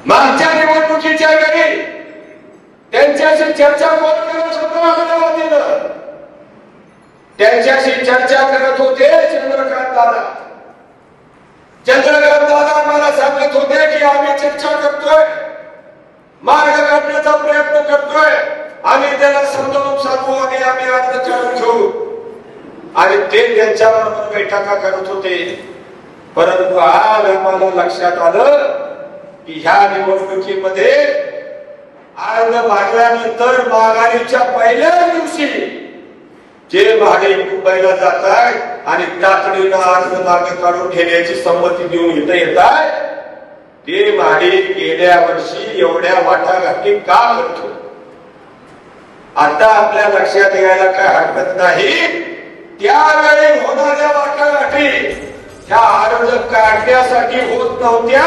मागच्या निवडणुकीच्या वेळी त्यांच्याशी चर्चा कोण करत होतं आपल्या वतीनं? त्यांच्याशी चर्चा करत होते चंद्रकांत दादा. चंद्रकांत दादा मला सांगत होते की आम्ही चर्चा करतोय, मार्ग काढण्याचा प्रयत्न करतोय, आम्ही त्याला समजावून सांगू आणि आम्ही अर्ज करून घेऊ. आणि ते त्यांच्याबरोबर बैठका करत होते. परंतु आज आम्हाला लक्षात आलं की ह्या निवडणुकीमध्ये अर्ज मागल्यानंतर माघारीच्या पहिल्याच दिवशी जे भाडे मुंबईला जात आहेत आणि तातडीनं अर्ज मागे काढून घेण्याची संमती देऊन इथं येत आहे, ते भाडे गेल्या वर्षी एवढ्या वाटाघाटी का करतो? आता आपल्या लक्षात यायला काय हरकत नाही, त्यावेळी होणाऱ्या वाटाघाटी ह्या अर्ज काढण्यासाठी होत नव्हत्या,